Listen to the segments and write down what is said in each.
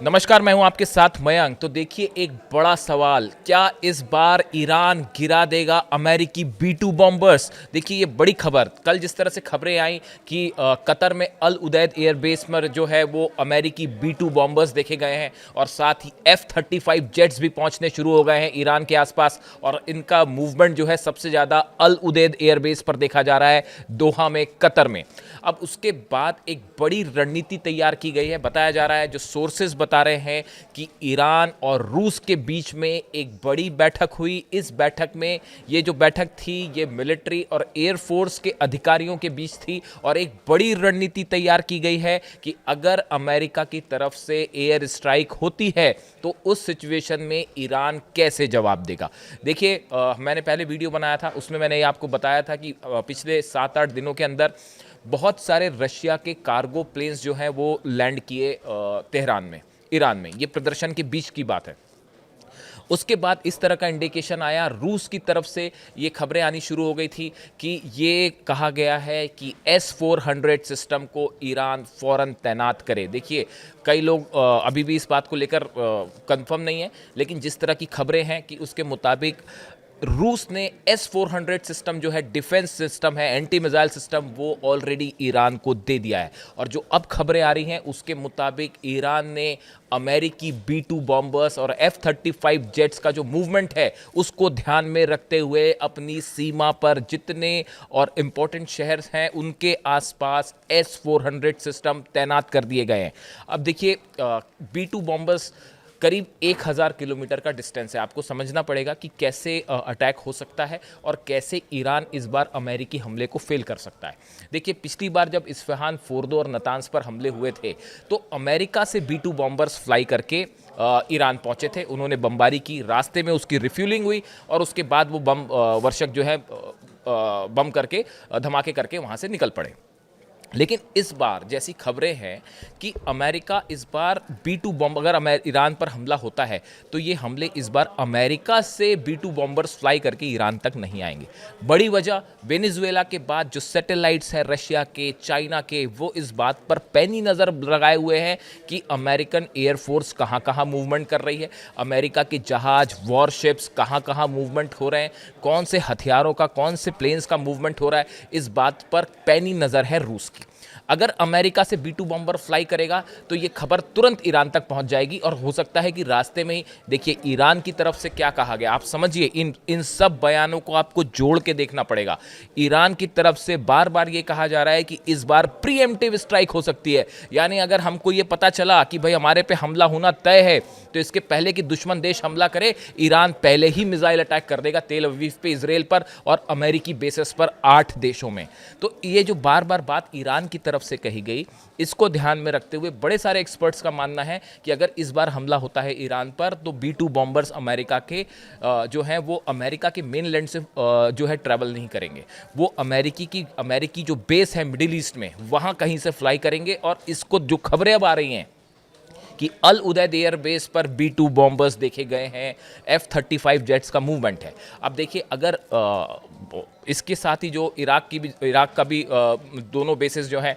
नमस्कार, मैं हूं आपके साथ मयंक। तो देखिए, एक बड़ा सवाल, क्या इस बार ईरान गिरा देगा अमेरिकी B-2 बॉम्बर्स? देखिए, ये बड़ी खबर कल जिस तरह से खबरें आई कि कतर में अल उदैद एयरबेस पर जो है वो अमेरिकी B-2 बॉम्बर्स देखे गए हैं और साथ ही F-35 जेट्स भी पहुंचने शुरू हो गए हैं ईरान के आसपास। और इनका मूवमेंट जो है सबसे ज़्यादा अल उदैद एयरबेस पर देखा जा रहा है, दोहा में, कतर में। अब उसके बाद एक बड़ी रणनीति तैयार की गई है। बताया जा रहा है, जो सोर्सेज बता रहे हैं कि ईरान और रूस के बीच में एक बड़ी बैठक हुई। इस बैठक में, ये जो बैठक थी, ये मिलिट्री और एयरफोर्स के अधिकारियों के बीच थी और एक बड़ी रणनीति तैयार की गई है कि अगर अमेरिका की तरफ से एयर स्ट्राइक होती है तो उस सिचुएशन में ईरान कैसे जवाब देगा। देखिए, मैंने पहले वीडियो बनाया था, उसमें मैंने ये आपको बताया था कि पिछले 7-8 दिनों के अंदर बहुत सारे रशिया के कार्गो प्लेन्स जो हैं वो लैंड किए तेहरान में, ईरान में। ये प्रदर्शन के बीच की बात है। उसके बाद इस तरह का इंडिकेशन आया, रूस की तरफ से ये खबरें आनी शुरू हो गई थी कि ये कहा गया है कि S-400 सिस्टम को ईरान फौरन तैनात करे। देखिए, कई लोग अभी भी इस बात को लेकर कंफर्म नहीं है, लेकिन जिस तरह की खबरें हैं कि उसके मुताबिक रूस ने S-400 सिस्टम जो है, डिफेंस सिस्टम है, एंटी मिसाइल सिस्टम, वो ऑलरेडी ईरान को दे दिया है। और जो अब खबरें आ रही हैं उसके मुताबिक ईरान ने अमेरिकी B-2 बॉम्बर्स और F-35 जेट्स का जो मूवमेंट है उसको ध्यान में रखते हुए अपनी सीमा पर जितने और इम्पोर्टेंट शहर हैं उनके आसपास S-400 सिस्टम तैनात कर दिए गए हैं। अब देखिए, B-2 बॉम्बर्स करीब 1000 किलोमीटर का डिस्टेंस है। आपको समझना पड़ेगा कि कैसे अटैक हो सकता है और कैसे ईरान इस बार अमेरिकी हमले को फेल कर सकता है। देखिए, पिछली बार जब इस्फहान, फोर्दो और नतांज पर हमले हुए थे तो अमेरिका से B-2 बॉम्बर्स फ्लाई करके ईरान पहुंचे थे। उन्होंने बमबारी की, रास्ते में उसकी रिफ्यूलिंग हुई और उसके बाद वो बम वर्षक जो है बम करके, धमाके करके वहाँ से निकल पड़े। लेकिन इस बार जैसी खबरें हैं कि अमेरिका इस बार B-2 बॉम्ब, अगर ईरान पर हमला होता है तो ये हमले इस बार अमेरिका से B-2 बॉम्बर्स फ्लाई करके ईरान तक नहीं आएंगे। बड़ी वजह, वेनेजुएला के बाद जो सैटेलाइट्स हैं रशिया के, चाइना के, वो इस बात पर पैनी नज़र लगाए हुए हैं कि अमेरिकन एयरफोर्स कहाँ कहाँ मूवमेंट कर रही है, अमेरिका के जहाज, वॉरशिप्स कहाँ कहाँ मूवमेंट हो रहे हैं, कौन से हथियारों का, कौन से प्लेन्स का मूवमेंट हो रहा है। इस बात पर पैनी नज़र है रूस की। अगर अमेरिका से B-2 बॉम्बर फ्लाई करेगा तो ये खबर तुरंत ईरान तक पहुंच जाएगी और हो सकता है कि रास्ते में ही, देखिए, ईरान की तरफ से क्या कहा गया, आप समझिए, इन सब बयानों को आपको जोड़ के देखना पड़ेगा। ईरान की तरफ से बार बार ये कहा जा रहा है कि इस बार प्रीएम्प्टिव स्ट्राइक हो सकती है, यानी अगर हमको ये पता चला कि भाई हमारे पे हमला होना तय है तो इसके पहले कि दुश्मन देश हमला करे, ईरान पहले ही मिसाइल अटैक कर देगा तेल अवीव पे, इसराइल पर और अमेरिकी बेसिस पर 8 देशों में। तो ये जो बार बार बात ईरान की तरफ से कही गई, इसको ध्यान में रखते हुए बड़े सारे एक्सपर्ट्स का मानना है कि अगर इस बार हमला होता है ईरान पर तो B-2 बॉम्बर्स अमेरिका के जो हैं वो अमेरिका के मेन लैंड से जो है ट्रैवल नहीं करेंगे। वो अमेरिकी जो बेस है मिडिल ईस्ट में, वहाँ कहीं से फ्लाई करेंगे। और इसको, जो खबरें अब आ रही हैं कि अल उदैद एयरबेस पर B-2 बॉम्बर्स देखे गए हैं, F-35 जेट्स का मूवमेंट है। अब देखिए, अगर इसके साथ ही जो इराक का भी दोनों बेसेस जो हैं,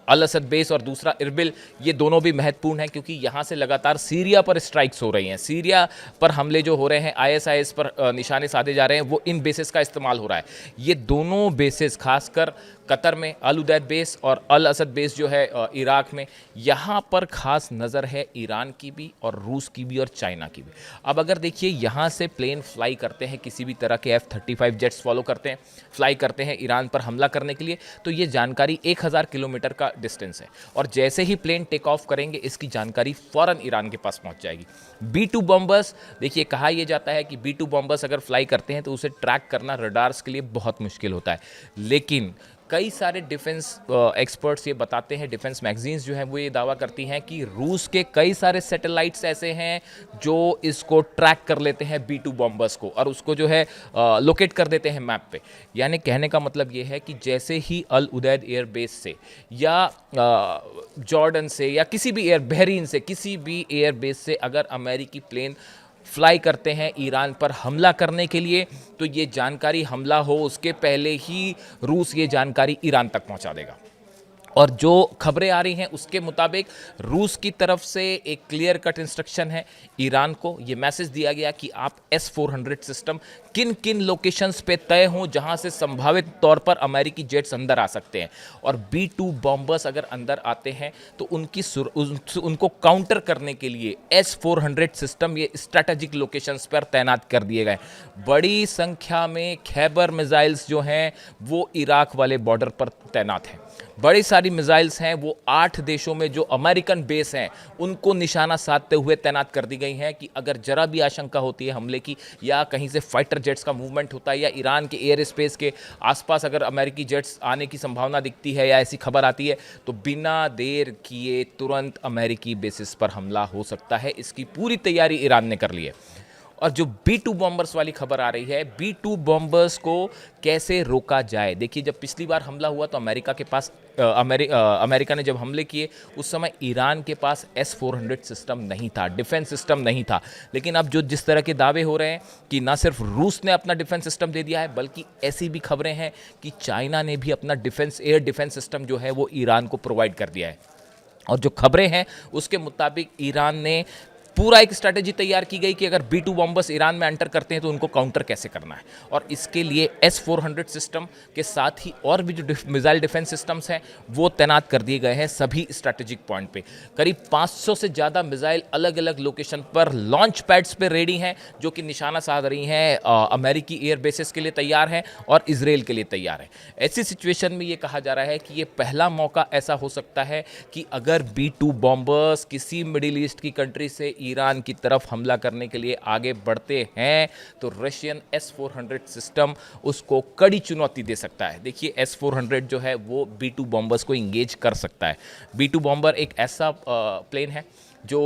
अल असद बेस और दूसरा इरबिल, ये दोनों भी महत्वपूर्ण हैं क्योंकि यहाँ से लगातार सीरिया पर स्ट्राइक्स हो रही हैं। सीरिया पर हमले जो हो रहे हैं, ISIS पर निशाने साधे जा रहे हैं, वो इन बेसेस का इस्तेमाल हो रहा है। ये दोनों बेसेस, खासकर कतर में अल उदैद बेस और अल असद बेस जो है इराक में, यहाँ पर खास नज़र है ईरान की भी और रूस की भी और चाइना की भी। अब अगर देखिए, यहाँ से प्लेन फ्लाई करते हैं, किसी भी तरह के F-35 जेट्स फॉलो करते हैं, फ्लाई करते हैं ईरान पर हमला करने के लिए, तो ये जानकारी 1000 किलोमीटर का डिस्टेंस है और जैसे ही प्लेन टेक ऑफ करेंगे इसकी जानकारी फ़ौरन ईरान के पास पहुंच जाएगी। B-2 बॉम्बर्स, देखिए, कहा यह जाता है कि B-2 बॉम्बर्स अगर फ्लाई करते हैं तो उसे ट्रैक करना रडार्स के लिए बहुत मुश्किल होता है। लेकिन कई सारे डिफेंस एक्सपर्ट्स ये बताते हैं, डिफेंस मैगजीन्स जो हैं वो ये दावा करती हैं कि रूस के कई सारे सैटेलाइट्स ऐसे हैं जो इसको ट्रैक कर लेते हैं B-2 बॉम्बर्स को और उसको जो है लोकेट कर देते हैं मैप पे। यानी कहने का मतलब ये है कि जैसे ही अल उदैद एयर बेस से या जॉर्डन से या किसी भी बहरीन से, किसी भी एयर बेस से अगर अमेरिकी प्लेन फ्लाई करते हैं ईरान पर हमला करने के लिए, तो ये जानकारी, हमला हो उसके पहले ही रूस ये जानकारी ईरान तक पहुंचा देगा। और जो खबरें आ रही हैं उसके मुताबिक रूस की तरफ से एक क्लियर कट इंस्ट्रक्शन है ईरान को, ये मैसेज दिया गया कि आप S-400 सिस्टम किन किन लोकेशंस पे तय हों जहां से संभावित तौर पर अमेरिकी जेट्स अंदर आ सकते हैं, और B-2 बॉम्बर्स अगर अंदर आते हैं तो उनको काउंटर करने के लिए S-400 सिस्टम ये स्ट्रैटेजिक लोकेशंस पर तैनात कर दिए गए। बड़ी संख्या में खैबर मिसाइल्स जो हैं वो इराक वाले बॉर्डर पर तैनात हैं। बड़ी सारी मिसाइल्स हैं वो 8 देशों में जो अमेरिकन बेस हैं उनको निशाना साधते हुए तैनात कर दी गई हैं कि अगर जरा भी आशंका होती है हमले की, या कहीं से फाइटर जेट्स का मूवमेंट होता है, या ईरान के एयर स्पेस के आसपास अगर अमेरिकी जेट्स आने की संभावना दिखती है या ऐसी खबर आती है, तो बिना देर किए तुरंत अमेरिकी बेसिस पर हमला हो सकता है। इसकी पूरी तैयारी ईरान ने कर ली है। और जो B-2 बॉम्बर्स वाली खबर आ रही है, B-2 बॉम्बर्स को कैसे रोका जाए। देखिए, जब पिछली बार हमला हुआ तो अमेरिका के पास अमेरिका ने जब हमले किए उस समय ईरान के पास S-400 सिस्टम नहीं था, डिफेंस सिस्टम नहीं था। लेकिन अब जो जिस तरह के दावे हो रहे हैं कि ना सिर्फ रूस ने अपना डिफेंस सिस्टम दे दिया है, बल्कि ऐसी भी खबरें हैं कि चाइना ने भी अपना एयर डिफेंस सिस्टम जो है वो ईरान को प्रोवाइड कर दिया है। और जो खबरें हैं उसके मुताबिक ईरान ने पूरा एक स्ट्रैटेजी तैयार की गई कि अगर B-2 बॉम्बर्स ईरान में एंटर करते हैं तो उनको काउंटर कैसे करना है, और इसके लिए S-400 सिस्टम के साथ ही और भी जो मिसाइल डिफेंस सिस्टम्स हैं वो तैनात कर दिए गए हैं सभी स्ट्रैटेजिक पॉइंट पे। करीब 500 से ज़्यादा मिसाइल अलग अलग लोकेशन पर लॉन्च पैड्स पे रेडी हैं, जो कि निशाना साध रही हैं अमेरिकी एयर बेसिस के लिए तैयार हैं और इसराइल के लिए तैयार हैं। ऐसी सिचुएशन में ये कहा जा रहा है कि ये पहला मौका ऐसा हो सकता है कि अगर B-2 बॉम्बर्स किसी मिडिल ईस्ट की कंट्री से ईरान की तरफ हमला करने के लिए आगे बढ़ते हैं तो रशियन S-400 सिस्टम उसको कड़ी चुनौती दे सकता है। देखिए, S-400 जो है वो B-2 बॉम्बर्स को इंगेज कर सकता है। B-2 बॉम्बर एक ऐसा प्लेन है जो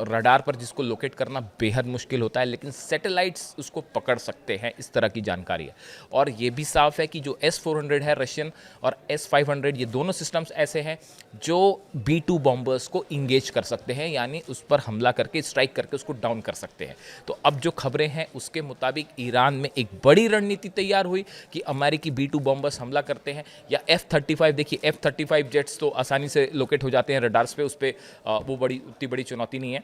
रडार पर जिसको लोकेट करना बेहद मुश्किल होता है, लेकिन सैटेलाइट्स उसको पकड़ सकते हैं, इस तरह की जानकारी है। और ये भी साफ है कि जो S-400 है रशियन और S-500, ये दोनों सिस्टम्स ऐसे हैं जो B-2 बॉम्बर्स को इंगेज कर सकते हैं, यानी उस पर हमला करके स्ट्राइक करके उसको डाउन कर सकते हैं। तो अब जो खबरें हैं उसके मुताबिक ईरान में एक बड़ी रणनीति तैयार हुई कि अमेरिकी B-2 बॉम्बर्स हमला करते हैं या F-35, देखिए F-35 जेट्स तो आसानी से लोकेट हो जाते हैं रडार्स पे, उस पर वो उतनी बड़ी चुनौती नहीं है,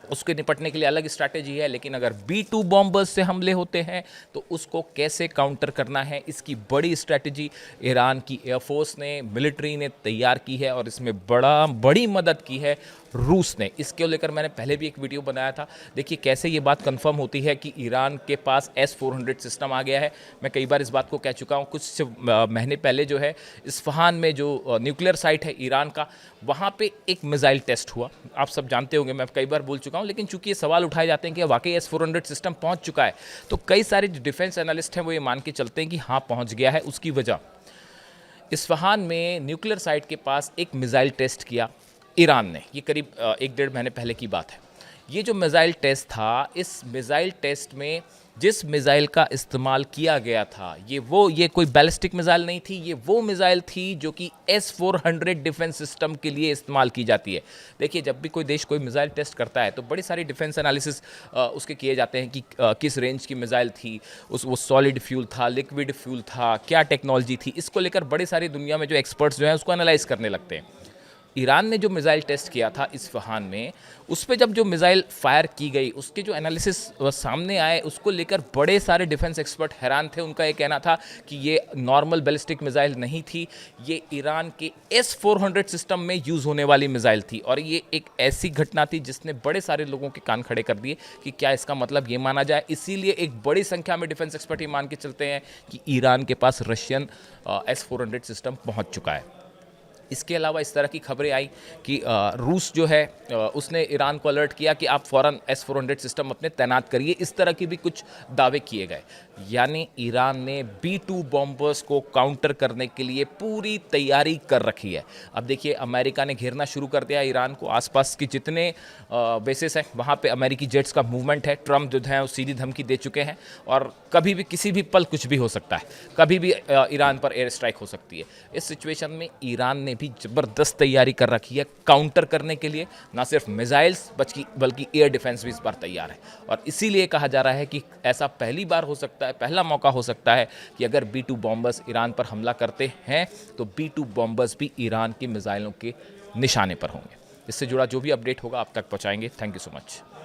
उसके निपटने के लिए अलग स्ट्रैटेजी है। लेकिन अगर B-2 बॉम्बर्स से हमले होते हैं तो उसको कैसे काउंटर करना है, इसकी बड़ी स्ट्रैटेजी ईरान की एयरफोर्स ने, मिलिट्री ने तैयार की है, और इसमें बड़ी मदद की है रूस ने। इसके लेकर मैंने पहले भी एक वीडियो बनाया था। देखिए कैसे ये बात कंफर्म होती है कि ईरान के पास S-400 सिस्टम आ गया है। मैं कई बार इस बात को कह चुका हूँ। कुछ महीने पहले जो है इस्फहान में जो न्यूक्लियर साइट है ईरान का, वहाँ पे एक मिसाइल टेस्ट हुआ। आप सब जानते होंगे, मैं कई बार बोल चुका हूँ, लेकिन चूंकि ये सवाल उठाए जाते हैं कि वाकई S-400 सिस्टम पहुँच चुका है, तो कई सारे जो डिफेंस एनालिस्ट हैं वो ये मान के चलते हैं कि हाँ पहुँच गया है। उसकी वजह, इस्फहान में न्यूक्लियर साइट के पास एक मिसाइल टेस्ट किया ईरान ने। ये करीब 1-1.5 महीने पहले की बात है। ये जो मिसाइल टेस्ट था, इस मिसाइल टेस्ट में जिस मिसाइल का इस्तेमाल किया गया था ये कोई बैलिस्टिक मिसाइल नहीं थी, ये वो मिसाइल थी जो कि S-400 डिफेंस सिस्टम के लिए इस्तेमाल की जाती है। देखिए, जब भी कोई देश कोई मिसाइल टेस्ट करता है तो बड़ी सारी डिफेंस एनालिसिस उसके किए जाते हैं कि किस रेंज की मिसाइल थी, वो सॉलिड फ्यूल था, लिक्विड फ्यूल था, क्या टेक्नोलॉजी थी। इसको लेकर बड़ी सारी दुनिया में जो एक्सपर्ट्स जो हैं उसको एनालाइज करने लगते हैं। ईरान ने जो मिसाइल टेस्ट किया था इस्फहान में, उस पर जब जो मिसाइल फायर की गई उसके जो एनालिसिस सामने आए उसको लेकर बड़े सारे डिफेंस एक्सपर्ट हैरान थे। उनका ये कहना था कि ये नॉर्मल बैलिस्टिक मिसाइल नहीं थी, ये ईरान के S-400 सिस्टम में यूज़ होने वाली मिसाइल थी। और ये एक ऐसी घटना थी जिसने बड़े सारे लोगों के कान खड़े कर दिए कि क्या इसका मतलब ये माना जाए। इसीलिए एक बड़ी संख्या में डिफेंस एक्सपर्ट ये मान के चलते हैं कि ईरान के पास रशियन S-400 सिस्टम पहुँच चुका है। इसके अलावा इस तरह की खबरें आई कि रूस जो है उसने ईरान को अलर्ट किया कि आप फ़ौरन S-400 सिस्टम अपने तैनात करिए। इस तरह की भी कुछ दावे किए गए। यानी ईरान ने B-2 बॉम्बर्स को काउंटर करने के लिए पूरी तैयारी कर रखी है। अब देखिए, अमेरिका ने घेरना शुरू कर दिया ईरान को। आसपास की जितने बेसिस हैं वहाँ पे अमेरिकी जेट्स का मूवमेंट है। ट्रम्प जो है वो सीधी धमकी दे चुके हैं और कभी भी किसी भी पल कुछ भी हो सकता है, कभी भी ईरान पर एयर स्ट्राइक हो सकती है। इस सिचुएशन में ईरान ने ने भी ज़बरदस्त तैयारी कर रखी है काउंटर करने के लिए। ना सिर्फ मिसाइल्स बल्कि एयर डिफेंस भी इस बार तैयार है, और इसीलिए कहा जा रहा है कि ऐसा पहली बार हो सकता है, पहला मौका हो सकता है कि अगर B-2 बॉम्बर्स ईरान पर हमला करते हैं तो B-2 बॉम्बर्स भी ईरान की मिसाइलों के निशाने पर होंगे। इससे जुड़ा जो भी अपडेट होगा आप तक पहुंचाएंगे। Thank you so much.